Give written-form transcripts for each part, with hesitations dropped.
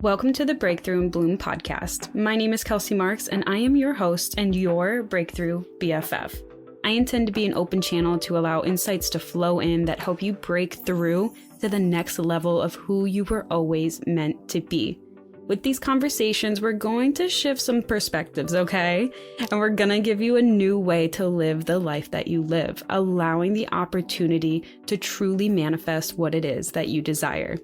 Welcome to the Breakthrough and Bloom podcast. My name is Kelsey Marks, and I am your host and your Breakthrough BFF. I intend to be an open channel to allow insights to flow in that help you break through to the next level of who you were always meant to be. With these conversations, we're going to shift some perspectives, okay? And we're going to give you a new way to live the life that you live, allowing the opportunity to truly manifest what it is that you desire.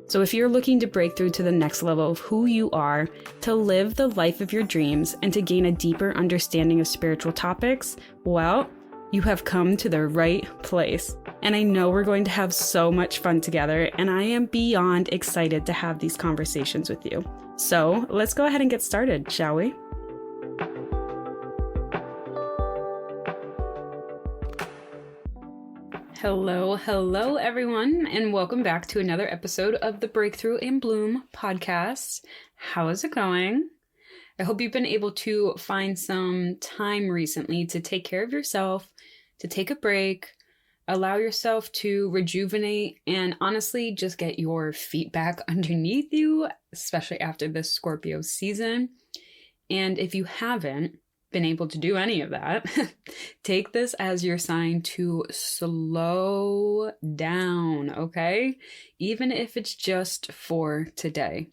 So if you're looking to break through to the next level of who you are, to live the life of your dreams, and to gain a deeper understanding of spiritual topics, well, you have come to the right place. And I know we're going to have so much fun together, and I am beyond excited to have these conversations with you. So let's go ahead and get started, shall we? Hello, everyone, and welcome back to another episode of the Breakthrough and Bloom podcast. How is it going? I hope you've been able to find some time recently to take care of yourself, to take a break, allow yourself to rejuvenate, and honestly, just get your feet back underneath you, especially after this Scorpio season. And if you haven't been able to do any of that, take this as your sign to slow down, okay? Even if it's just for today.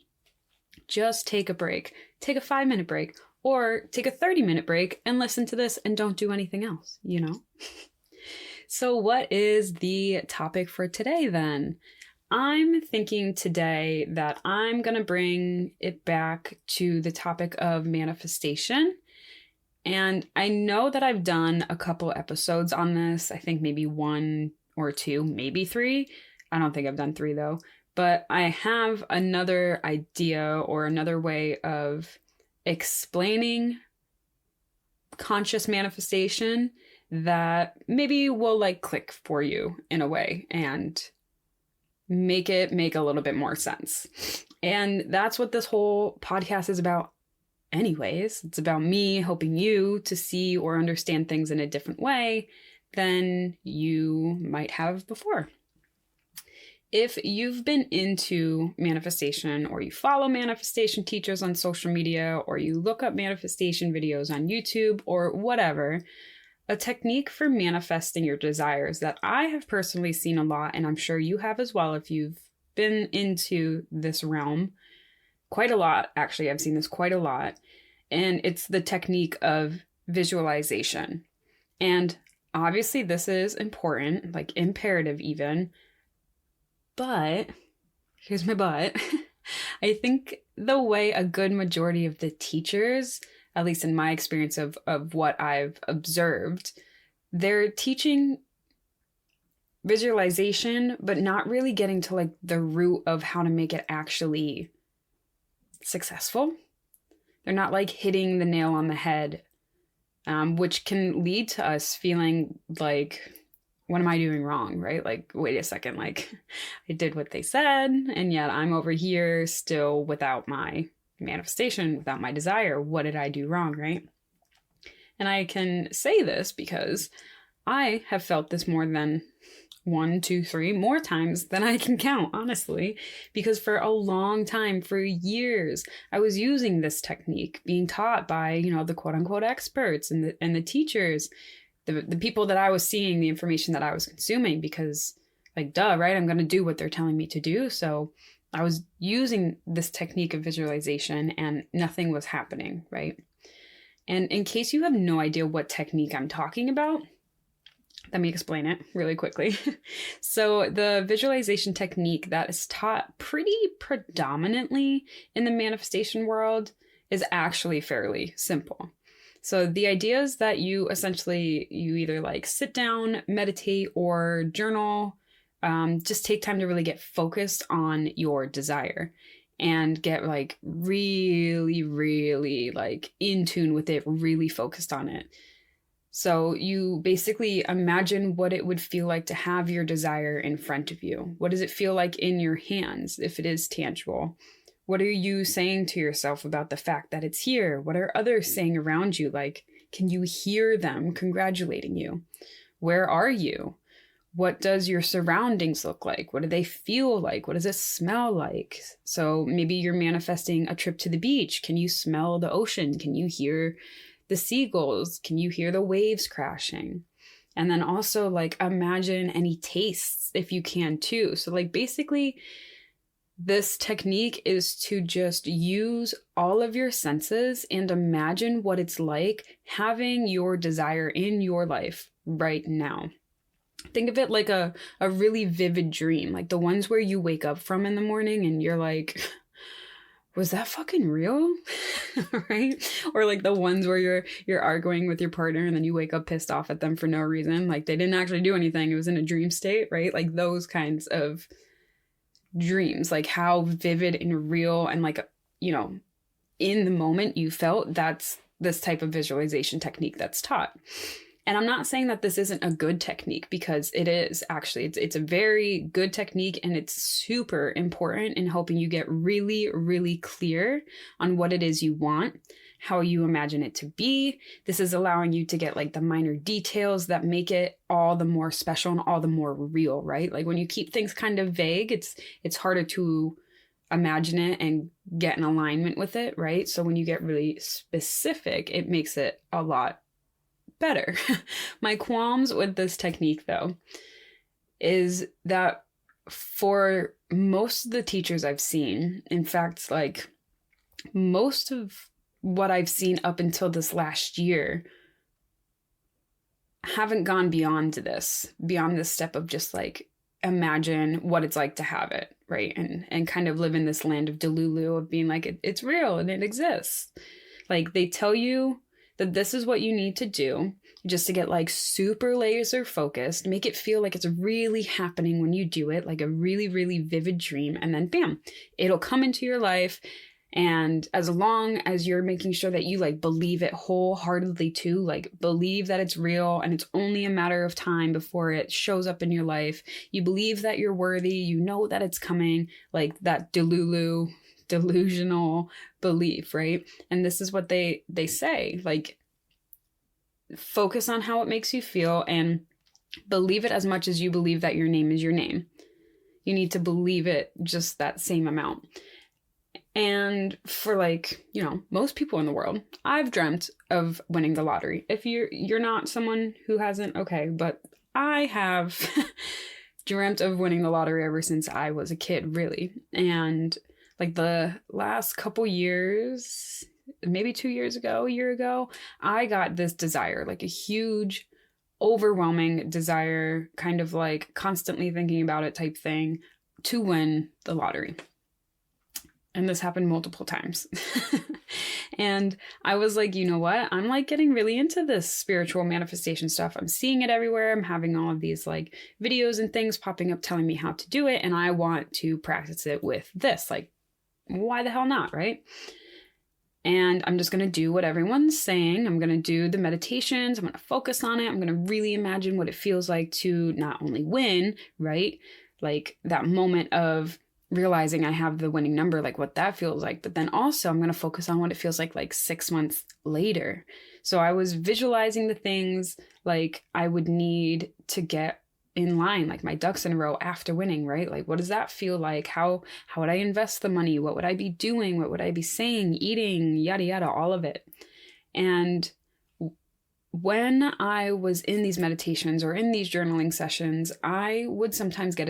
Just take a break. Take a 5-minute break or take a 30-minute break and listen to this and don't do anything else, you know? So what is the topic for today then? I'm thinking today that I'm going to bring it back to the topic of manifestation. And I know that I've done a couple episodes on this. I think maybe 1 or 2, maybe 3. I don't think I've done 3 though. But I have another idea or another way of explaining conscious manifestation that maybe will like click for you in a way and make it make a little bit more sense. And that's what this whole podcast is about. Anyways, it's about me helping you to see or understand things in a different way than you might have before. If you've been into manifestation or you follow manifestation teachers on social media or you look up manifestation videos on YouTube or whatever, a technique for manifesting your desires that I have personally seen a lot, and I'm sure you have as well if you've been into this realm, quite a lot, actually. I've seen this quite a lot. And it's the technique of visualization. And obviously this is important, like imperative even. But, here's my but, I think the way a good majority of the teachers, at least in my experience of what I've observed, they're teaching visualization, but not really getting to like the root of how to make it actually successful. They're not like hitting the nail on the head, which can lead to us feeling like, what am I doing wrong, right? Like, wait a second, like I did what they said, and yet I'm over here still without my manifestation, without my desire. What did I do wrong, right? And I can say this because I have felt this more than 1, 2, 3 more times than I can count, honestly, because for a long time, for years, I was using this technique, being taught by, you know, the quote unquote experts and the teachers, the people that I was seeing, the information that I was consuming, because like, duh, right? I'm going to do what they're telling me to do. So I was using this technique of visualization and nothing was happening, right? And in case you have no idea what technique I'm talking about, let me explain it really quickly. So the visualization technique that is taught pretty predominantly in the manifestation world is actually fairly simple. So the idea is that you either like sit down, meditate, or journal, just take time to really get focused on your desire and get like really, really like in tune with it, really focused on it. So you basically imagine what it would feel like to have your desire in front of you. What does it feel like in your hands if it is tangible? What are you saying to yourself about the fact that it's here? What are others saying around you? Like, can you hear them congratulating you? Where are you? What does your surroundings look like? What do they feel like? What does it smell like? So maybe you're manifesting a trip to the beach. Can you smell the ocean? Can you hear the seagulls? Can you hear the waves crashing? And then also like imagine any tastes if you can too. So like basically this technique is to just use all of your senses and imagine what it's like having your desire in your life right now. Think of it like a really vivid dream, like the ones where you wake up from in the morning and you're like, was that fucking real? Right? Or like the ones where you're arguing with your partner and then you wake up pissed off at them for no reason, like they didn't actually do anything, it was in a dream state, right? Like those kinds of dreams, like how vivid and real and like, you know, in the moment you felt. That's this type of visualization technique that's taught. And I'm not saying that this isn't a good technique, because it is actually. It's a very good technique, and it's super important in helping you get really, really clear on what it is you want, how you imagine it to be. This is allowing you to get like the minor details that make it all the more special and all the more real, right? Like when you keep things kind of vague, it's harder to imagine it and get in alignment with it, right? So when you get really specific, it makes it a lot better. My qualms with this technique, though, is that for most of the teachers I've seen, in fact, like most of what I've seen up until this last year, haven't gone beyond this step of just like imagine what it's like to have it, right? And kind of live in this land of Delulu of being like, it's real and it exists. Like they tell you that this is what you need to do just to get like super laser focused, make it feel like it's really happening when you do it, like a really, really vivid dream. And then bam, it'll come into your life. And as long as you're making sure that you like believe it wholeheartedly too, like believe that it's real and it's only a matter of time before it shows up in your life, you believe that you're worthy, you know that it's coming, like that delusional belief, right? And this is what they say, like focus on how it makes you feel and believe it as much as you believe that your name is your name. You need to believe it just that same amount. And for like, you know, most people in the world, I've dreamt of winning the lottery. If you're not someone who hasn't, okay, but I have dreamt of winning the lottery ever since I was a kid, really. And like the last couple years, maybe 2 years ago, a year ago, I got this desire, like a huge, overwhelming desire, kind of like constantly thinking about it type thing, to win the lottery. And this happened multiple times. And I was like, you know what? I'm like getting really into this spiritual manifestation stuff. I'm seeing it everywhere. I'm having all of these like videos and things popping up telling me how to do it. And I want to practice it with this. Like, why the hell not, right? And I'm just going to do what everyone's saying. I'm going to do the meditations. I'm going to focus on it. I'm going to really imagine what it feels like to not only win, right? Like that moment of realizing I have the winning number, like what that feels like. But then also I'm going to focus on what it feels like 6 months later. So I was visualizing the things like I would need to get in line, like my ducks in a row after winning, right? Like, what does that feel like? How would I invest the money? What would I be doing? What would I be saying, eating, yada, yada, all of it. And when I was in these meditations or in these journaling sessions, I would sometimes get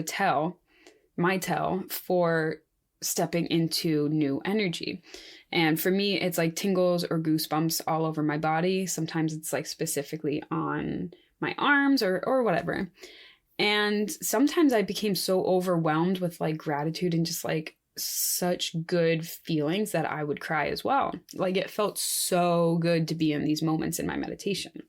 my tell for stepping into new energy. And for me, it's like tingles or goosebumps all over my body. Sometimes it's like specifically on my arms or whatever. And sometimes I became so overwhelmed with like gratitude and just like such good feelings that I would cry as well. Like it felt so good to be in these moments in my meditation.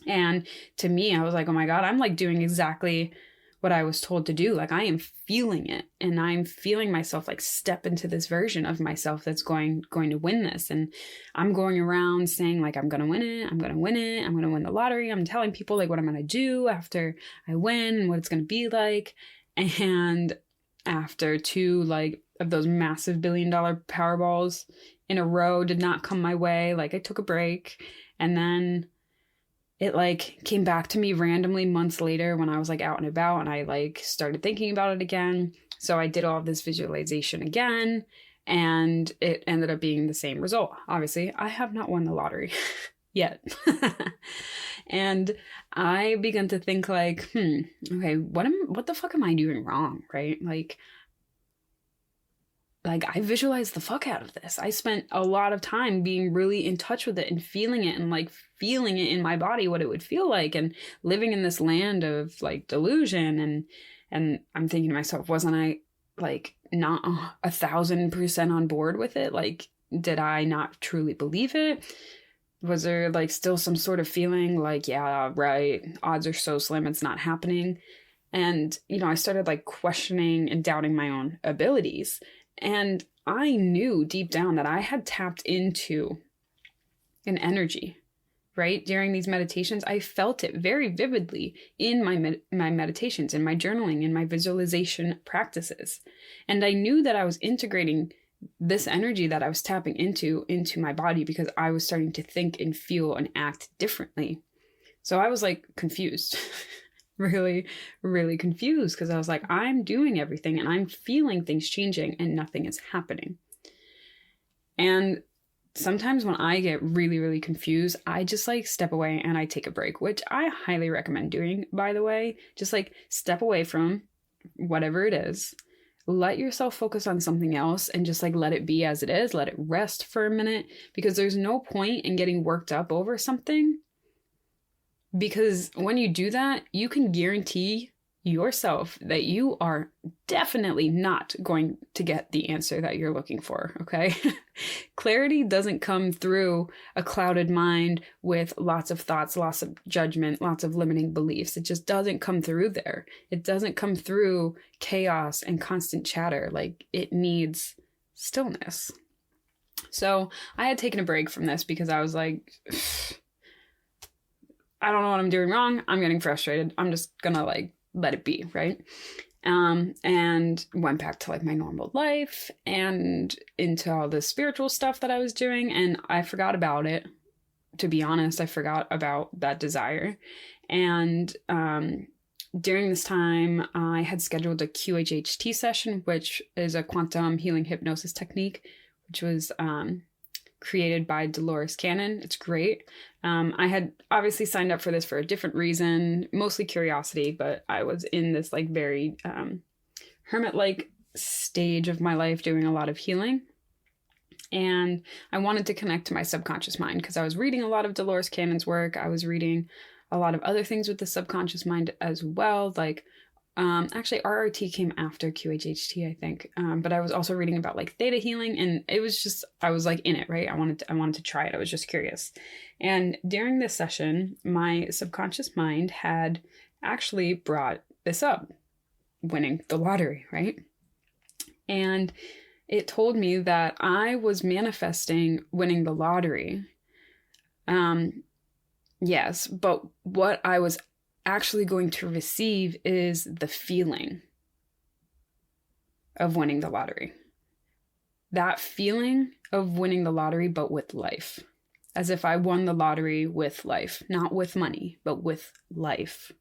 And to me, I was like, oh my God, I'm like doing exactly what I was told to do. Like I am feeling it, and I'm feeling myself like step into this version of myself that's going to win this. And I'm going around saying like, I'm going to win it. I'm going to win it. I'm going to win the lottery. I'm telling people like what I'm going to do after I win, what it's going to be like. And after 2 like of those massive $1 billion Powerballs in a row did not come my way, like I took a break, and then it like came back to me randomly months later when I was like out and about, and I like started thinking about it again. So I did all of this visualization again, and it ended up being the same result. Obviously, I have not won the lottery yet. And I began to think like, okay, what the fuck am I doing wrong, right? Like I visualized the fuck out of this. I spent a lot of time being really in touch with it and feeling it, and like feeling it in my body, what it would feel like, and living in this land of like delusion. And I'm thinking to myself, wasn't I like not 1,000% on board with it? Like, did I not truly believe it? Was there like still some sort of feeling like, yeah, right, odds are so slim it's not happening? And, I started like questioning and doubting my own abilities. And I knew deep down that I had tapped into an energy, right? During these meditations, I felt it very vividly in my meditations, in my journaling, in my visualization practices. And I knew that I was integrating this energy that I was tapping into my body because I was starting to think and feel and act differently. So I was like confused. Really, really confused, because I was like, I'm doing everything and I'm feeling things changing and nothing is happening. And sometimes when I get really, really confused, I just like step away and I take a break, which I highly recommend doing, by the way. Just like step away from whatever it is, let yourself focus on something else and just like let it be as it is, let it rest for a minute, because there's no point in getting worked up over something. Because when you do that, you can guarantee yourself that you are definitely not going to get the answer that you're looking for, okay? Clarity doesn't come through a clouded mind with lots of thoughts, lots of judgment, lots of limiting beliefs. It just doesn't come through there. It doesn't come through chaos and constant chatter. Like, it needs stillness. So I had taken a break from this because I was like, I don't know what I'm doing wrong. I'm getting frustrated. I'm just gonna like let it be, right? And went back to like my normal life and into all the spiritual stuff that I was doing, and I forgot about it. To be honest, I forgot about that desire. And during this time, I had scheduled a QHHT session, which is a quantum healing hypnosis technique, which was created by Dolores Cannon. It's great. I had obviously signed up for this for a different reason, mostly curiosity, but I was in this like very hermit-like stage of my life doing a lot of healing. And I wanted to connect to my subconscious mind because I was reading a lot of Dolores Cannon's work. I was reading a lot of other things with the subconscious mind as well, like actually RRT came after QHHT, I think. But I was also reading about like theta healing, and it was just, I was like in it, right? I wanted to try it. I was just curious. And during this session, my subconscious mind had actually brought this up, winning the lottery, right? And it told me that I was manifesting winning the lottery. Yes, but what I was actually going to receive is the feeling of winning the lottery. That feeling of winning the lottery, but with life. As if I won the lottery with life, not with money, but with life.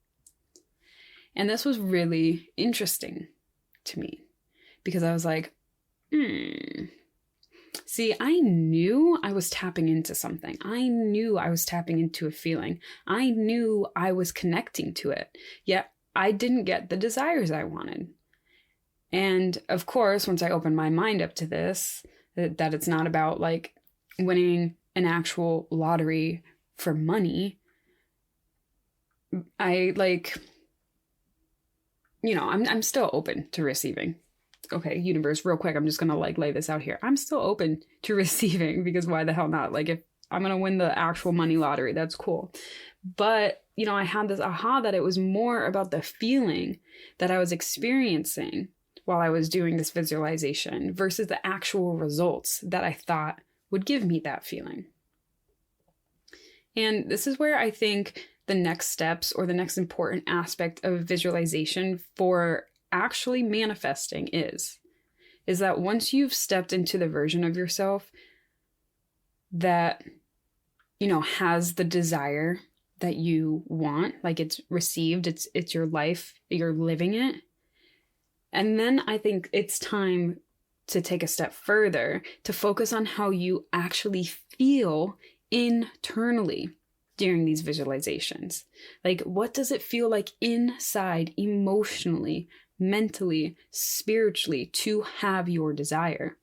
And this was really interesting to me because I was like, See, I knew I was tapping into something. I knew I was tapping into a feeling. I knew I was connecting to it. Yet I didn't get the desires I wanted. And of course, once I opened my mind up to this, that it's not about like winning an actual lottery for money, I like, I'm still open to receiving. Okay, universe, real quick, I'm just gonna like lay this out here. I'm still open to receiving because why the hell not? Like, if I'm gonna win the actual money lottery, that's cool. But, I had this aha that it was more about the feeling that I was experiencing while I was doing this visualization versus the actual results that I thought would give me that feeling. And this is where I think the next steps or the next important aspect of visualization for actually manifesting is that once you've stepped into the version of yourself that, has the desire that you want, like it's received, it's your life, you're living it. And then I think it's time to take a step further to focus on how you actually feel internally during these visualizations. Like, what does it feel like inside, emotionally, mentally, spiritually, to have your desire?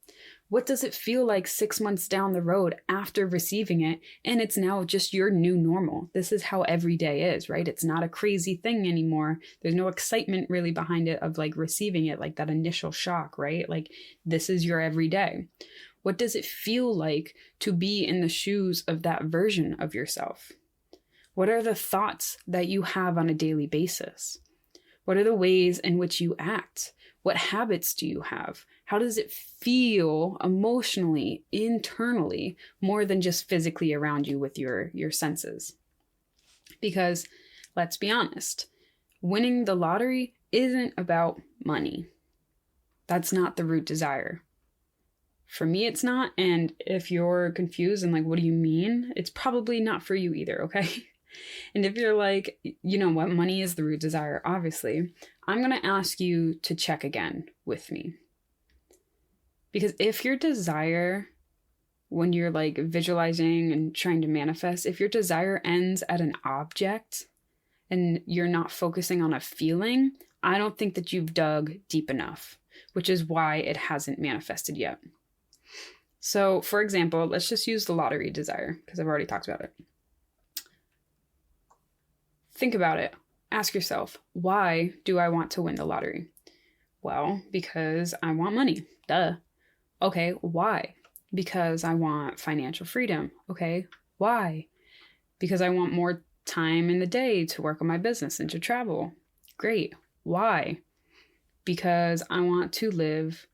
What does it feel like 6 months down the road after receiving it, and it's now just your new normal? This is how every day is, right? It's not a crazy thing anymore. There's no excitement really behind it of like receiving it, like that initial shock, right? Like, this is your everyday. What does it feel like to be in the shoes of that version of yourself? What are the thoughts that you have on a daily basis? What are the ways in which you act? What habits do you have? How does it feel emotionally, internally, more than just physically around you with your senses? Because let's be honest, winning the lottery isn't about money. That's not the root desire. For me, it's not. And if you're confused and like, what do you mean? It's probably not for you either, okay? And if you're like, you know what, money is the root desire, obviously, I'm going to ask you to check again with me. Because if your desire, when you're like visualizing and trying to manifest, if your desire ends at an object and you're not focusing on a feeling, I don't think that you've dug deep enough, which is why it hasn't manifested yet. So, for example, let's just use the lottery desire because I've already talked about it. Think about it. Ask yourself, why do I want to win the lottery? Well, because I want money. Duh. Okay, why? Because I want financial freedom. Okay, why? Because I want more time in the day to work on my business and to travel. Great. Why? Because I want to live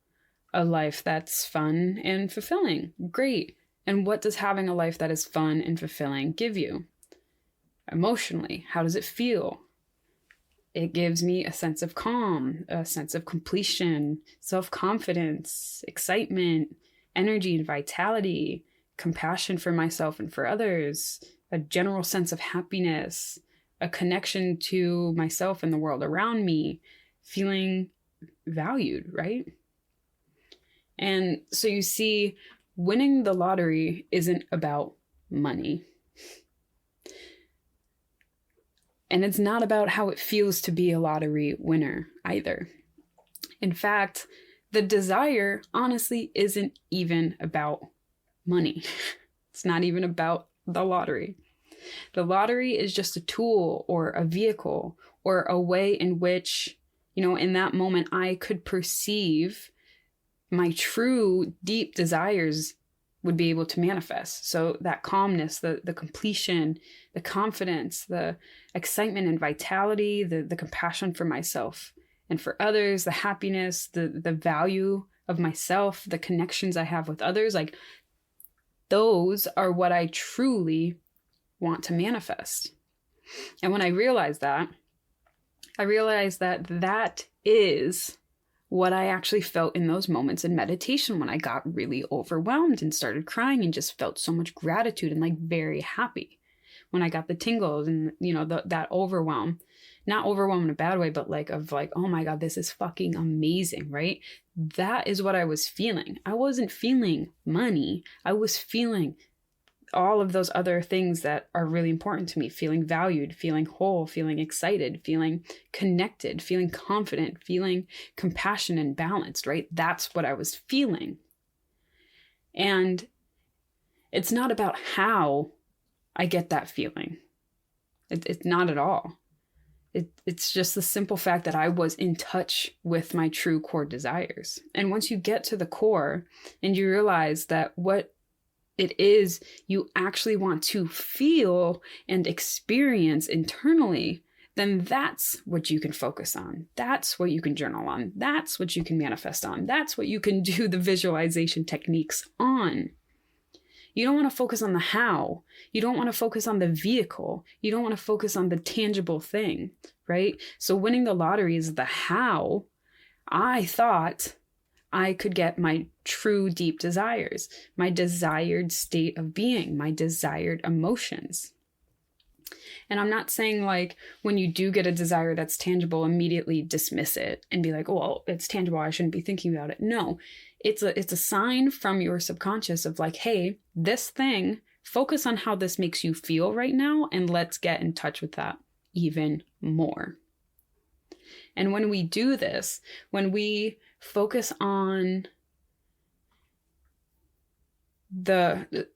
a life that's fun and fulfilling. Great. And what does having a life that is fun and fulfilling give you? Emotionally, how does it feel? It gives me a sense of calm, a sense of completion, self-confidence, excitement, energy and vitality, compassion for myself and for others, a general sense of happiness, a connection to myself and the world around me, feeling valued, right? And so you see, winning the lottery isn't about money. And it's not about how it feels to be a lottery winner either. In fact, the desire honestly isn't even about money. It's not even about the lottery. The lottery is just a tool or a vehicle or a way in which, you know, in that moment I could perceive my true deep desires would be able to manifest. So that calmness, the completion, the confidence, the excitement and vitality, the compassion for myself and for others, the happiness, the value of myself, the connections I have with others, like those are what I truly want to manifest. And when I realized that that is what I actually felt in those moments in meditation when I got really overwhelmed and started crying and just felt so much gratitude and like very happy when I got the tingles and, you know, that overwhelm, not overwhelm in a bad way, but like of like, oh my God, this is fucking amazing, right? That is what I was feeling. I wasn't feeling money. I was feeling all of those other things that are really important to me, feeling valued, feeling whole, feeling excited, feeling connected, feeling confident, feeling compassion and balanced, right? That's what I was feeling. And it's not about how I get that feeling. It's not at all. It's just the simple fact that I was in touch with my true core desires. And once you get to the core and you realize that what it is you actually want to feel and experience internally, then that's what you can focus on. That's what you can journal on. That's what you can manifest on. That's what you can do the visualization techniques on. You don't want to focus on the how. You don't want to focus on the vehicle. You don't want to focus on the tangible thing, right? So winning the lottery is the how. I thought I could get my true deep desires, my desired state of being, my desired emotions. And I'm not saying like when you do get a desire that's tangible, immediately dismiss it and be like, oh, well, it's tangible, I shouldn't be thinking about it. No, it's a sign from your subconscious of like, hey, this thing, focus on how this makes you feel right now, and let's get in touch with that even more. And when we do this, when we focus on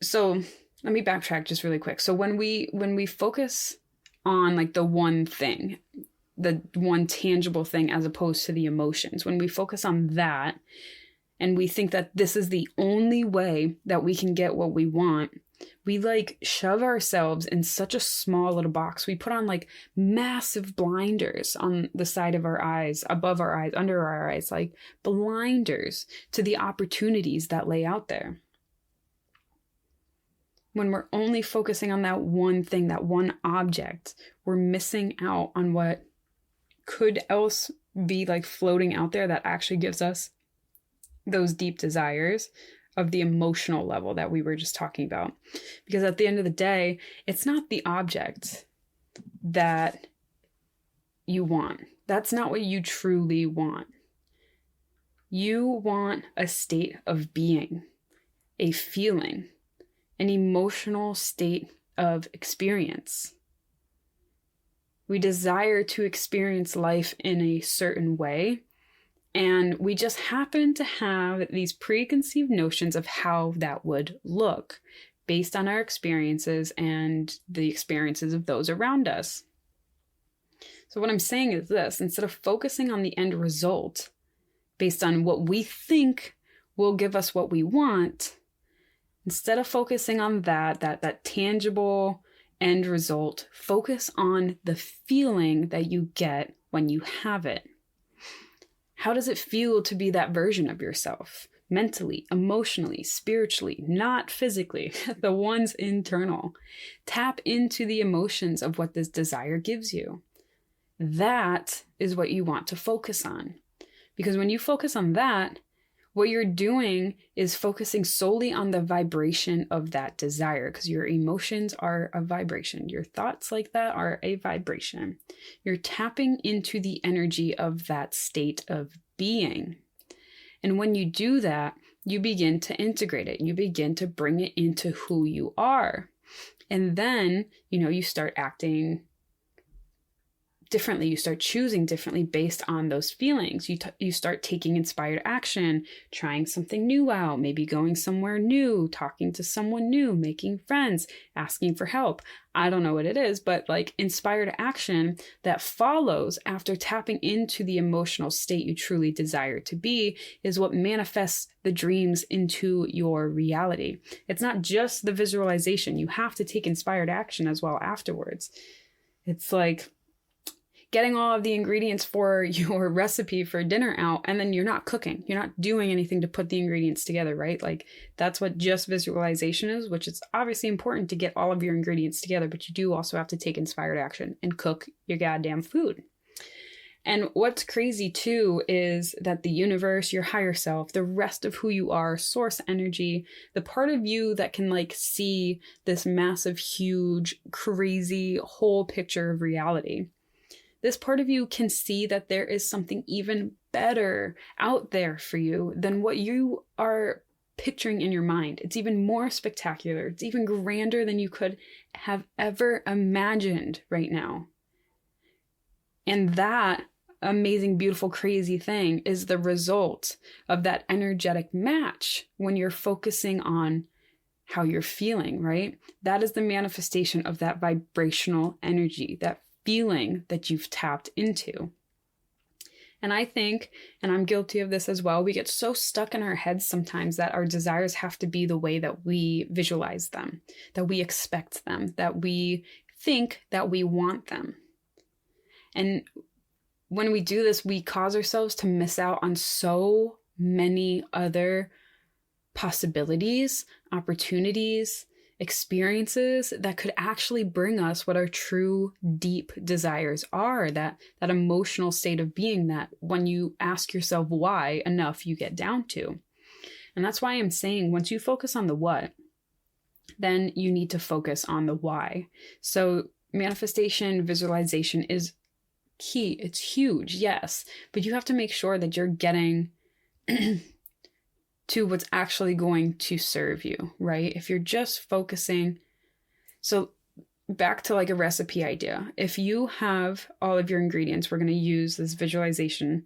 so let me backtrack just really quick. So when we focus on like the one thing, the one tangible thing, as opposed to the emotions, when we focus on that and we think that this is the only way that we can get what we want, we like shove ourselves in such a small little box. We put on like massive blinders on the side of our eyes, above our eyes, under our eyes, like blinders to the opportunities that lay out there. When we're only focusing on that one thing, that one object, we're missing out on what could else be like floating out there that actually gives us those deep desires of the emotional level that we were just talking about. Because at the end of the day, it's not the object that you want. That's not what you truly want. You want a state of being, a feeling, an emotional state of experience. We desire to experience life in a certain way, and we just happen to have these preconceived notions of how that would look based on our experiences and the experiences of those around us. So what I'm saying is this: instead of focusing on the end result based on what we think will give us what we want, instead of focusing on that tangible end result, focus on the feeling that you get when you have it. How does it feel to be that version of yourself? Mentally, emotionally, spiritually, not physically, the ones internal. Tap into the emotions of what this desire gives you. That is what you want to focus on. Because when you focus on that, what you're doing is focusing solely on the vibration of that desire, because your emotions are a vibration. Your thoughts like that are a vibration. You're tapping into the energy of that state of being. And when you do that, you begin to integrate it. You begin to bring it into who you are. And then, you start acting differently. You start choosing differently based on those feelings. You start taking inspired action, trying something new out, maybe going somewhere new, talking to someone new, making friends, asking for help. I don't know what it is, but like inspired action that follows after tapping into the emotional state you truly desire to be is what manifests the dreams into your reality. It's not just the visualization. You have to take inspired action as well afterwards. It's like getting all of the ingredients for your recipe for dinner out, and then you're not cooking. You're not doing anything to put the ingredients together, right? Like that's what just visualization is, which is obviously important to get all of your ingredients together, but you do also have to take inspired action and cook your goddamn food. And what's crazy too is that the universe, your higher self, the rest of who you are, source energy, the part of you that can like see this massive, huge, crazy whole picture of reality. This part of you can see that there is something even better out there for you than what you are picturing in your mind. It's even more spectacular. It's even grander than you could have ever imagined right now. And that amazing, beautiful, crazy thing is the result of that energetic match when you're focusing on how you're feeling, right? That is the manifestation of that vibrational energy, that feeling that you've tapped into. And I think, and I'm guilty of this as well, we get so stuck in our heads sometimes that our desires have to be the way that we visualize them, that we expect them, that we think that we want them. And when we do this, we cause ourselves to miss out on so many other possibilities, opportunities, experiences that could actually bring us what our true deep desires are, that emotional state of being that when you ask yourself why enough, you get down to. And that's why I'm saying once you focus on the what, then you need to focus on the why. So manifestation, visualization is key. It's huge, yes, but you have to make sure that you're getting to what's actually going to serve you, right? If you're just focusing, so back to like a recipe idea. If you have all of your ingredients, we're going to use this visualization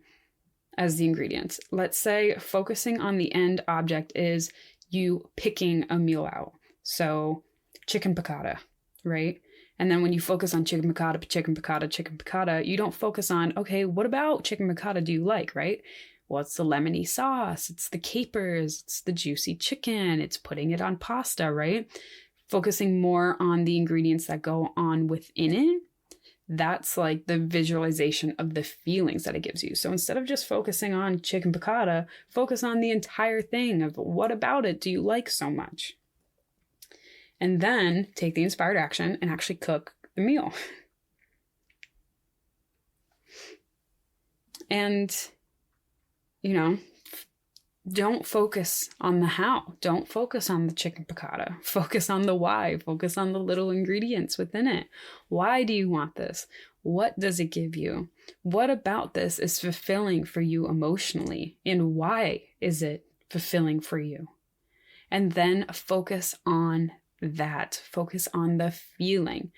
as the ingredients. Let's say focusing on the end object is you picking a meal out. So chicken piccata, right? And then when you focus on chicken piccata, you don't focus on, okay, what about chicken piccata do you like, right? Well, it's the lemony sauce, it's the capers, it's the juicy chicken, it's putting it on pasta, right? Focusing more on the ingredients that go on within it. That's like the visualization of the feelings that it gives you. So instead of just focusing on chicken piccata, focus on the entire thing of what about it do you like so much? And then take the inspired action and actually cook the meal. And, you know, don't focus on the how. Don't focus on the chicken piccata. Focus on the why. Focus on the little ingredients within it. Why do you want this? What does it give you? What about this is fulfilling for you emotionally? And why is it fulfilling for you? And then focus on that. Focus on the feeling.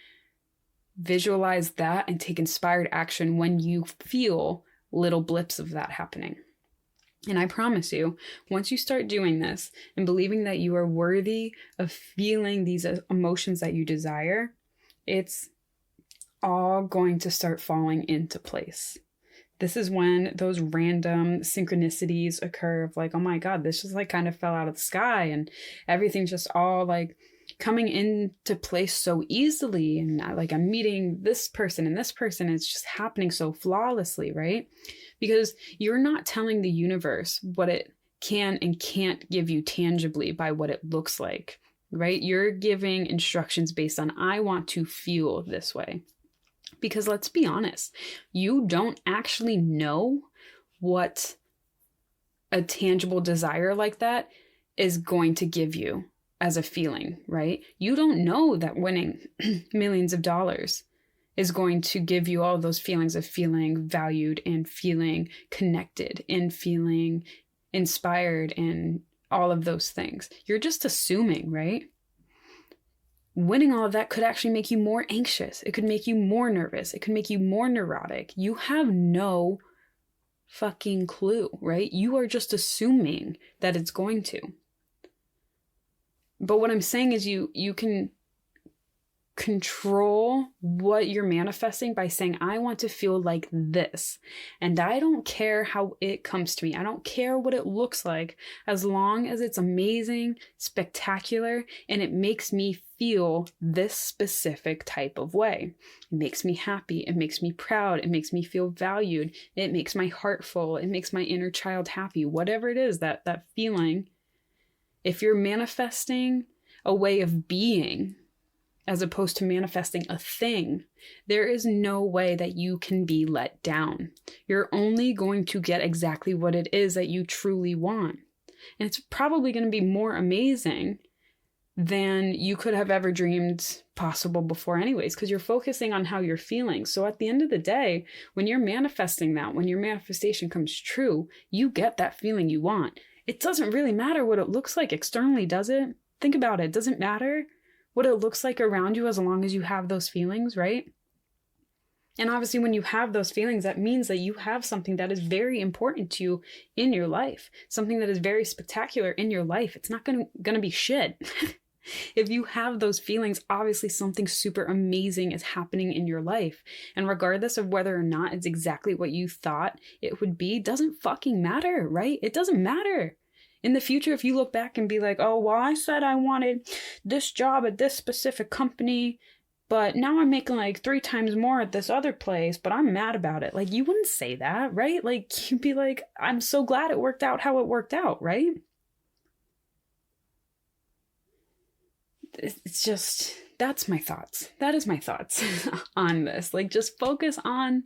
Visualize that and take inspired action when you feel little blips of that happening. And I promise you, once you start doing this and believing that you are worthy of feeling these emotions that you desire, it's all going to start falling into place. This is when those random synchronicities occur of like, oh my God, this just like kind of fell out of the sky and everything's just all like coming into place so easily. And like I'm meeting this person and this person. It's just happening so flawlessly, right? Because you're not telling the universe what it can and can't give you tangibly by what it looks like, right? You're giving instructions based on, I want to feel this way. Because let's be honest, you don't actually know what a tangible desire like that is going to give you as a feeling, right? You don't know that winning millions of dollars is going to give you all those feelings of feeling valued and feeling connected and feeling inspired and all of those things. You're just assuming, right? Winning all of that could actually make you more anxious. It could make you more nervous. It could make you more neurotic. You have no fucking clue, right? You are just assuming that it's going to. But what I'm saying is you can control what you're manifesting by saying, I want to feel like this. And I don't care how it comes to me. I don't care what it looks like, as long as it's amazing, spectacular, and it makes me feel this specific type of way. It makes me happy. It makes me proud. It makes me feel valued. It makes my heart full. It makes my inner child happy. Whatever it is, that feeling, if you're manifesting a way of being, as opposed to manifesting a thing, there is no way that you can be let down. You're only going to get exactly what it is that you truly want. And it's probably going to be more amazing than you could have ever dreamed possible before anyways, because you're focusing on how you're feeling. So at the end of the day, when you're manifesting that, when your manifestation comes true, you get that feeling you want. It doesn't really matter what it looks like externally, does it? Think about it. It doesn't matter what it looks like around you as long as you have those feelings, right? And obviously when you have those feelings, that means that you have something that is very important to you in your life, something that is very spectacular in your life. It's not gonna be shit. If you have those feelings, obviously something super amazing is happening in your life. And regardless of whether or not it's exactly what you thought it would be, doesn't fucking matter, right? It doesn't matter. In the future, if you look back and be like, oh, well, I said I wanted this job at this specific company, but now I'm making like 3 times more at this other place, but I'm mad about it. Like, you wouldn't say that, right? Like, you'd be like, I'm so glad it worked out how it worked out, right? It's just, that's my thoughts. That is my thoughts on this. Like, just focus on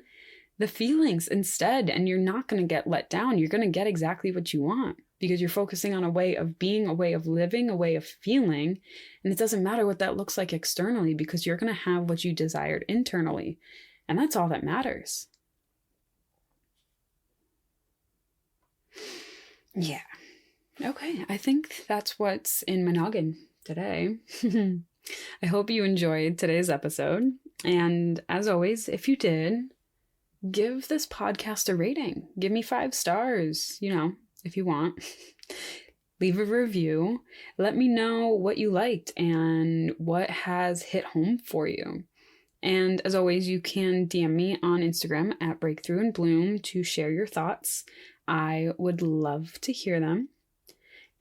the feelings instead, and you're not going to get let down. You're going to get exactly what you want, because you're focusing on a way of being, a way of living, a way of feeling. And it doesn't matter what that looks like externally, because you're going to have what you desired internally. And that's all that matters. Yeah. Okay. I think that's what's in my noggin today. I hope you enjoyed today's episode. And as always, if you did, give this podcast a rating. Give me 5 stars, if you want. Leave a review. Let me know what you liked and what has hit home for you. And as always, you can DM me on Instagram at Breakthrough and Bloom to share your thoughts. I would love to hear them.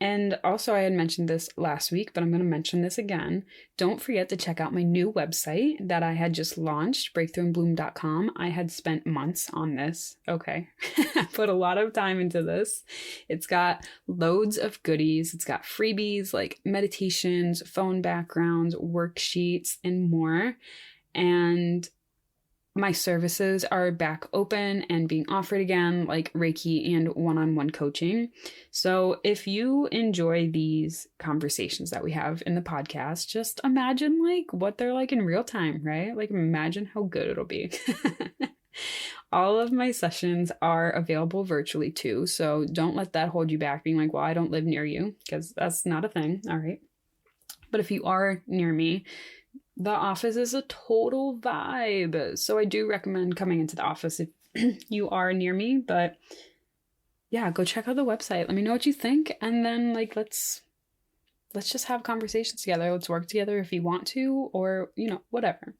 And also, I had mentioned this last week, but I'm going to mention this again. Don't forget to check out my new website that I had just launched, breakthroughandbloom.com. I had spent months on this. Okay. I put a lot of time into this. It's got loads of goodies. It's got freebies like meditations, phone backgrounds, worksheets, and more. And my services are back open and being offered again, like Reiki and one-on-one coaching. So if you enjoy these conversations that we have in the podcast, just imagine like what they're like in real time, right? Like imagine how good it'll be. All of my sessions are available virtually too. So don't let that hold you back being like, well, I don't live near you, because that's not a thing. All right. But if you are near me, the office is a total vibe. So I do recommend coming into the office if you are near me. But yeah, go check out the website. Let me know what you think. And then let's just have conversations together. Let's work together if you want to, or, whatever.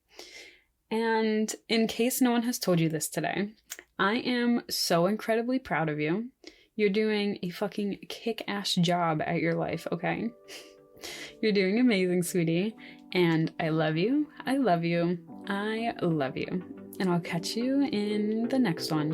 And in case no one has told you this today, I am so incredibly proud of you. You're doing a fucking kick-ass job at your life, okay? You're doing amazing, sweetie. And I love you. I love you. I love you. And I'll catch you in the next one.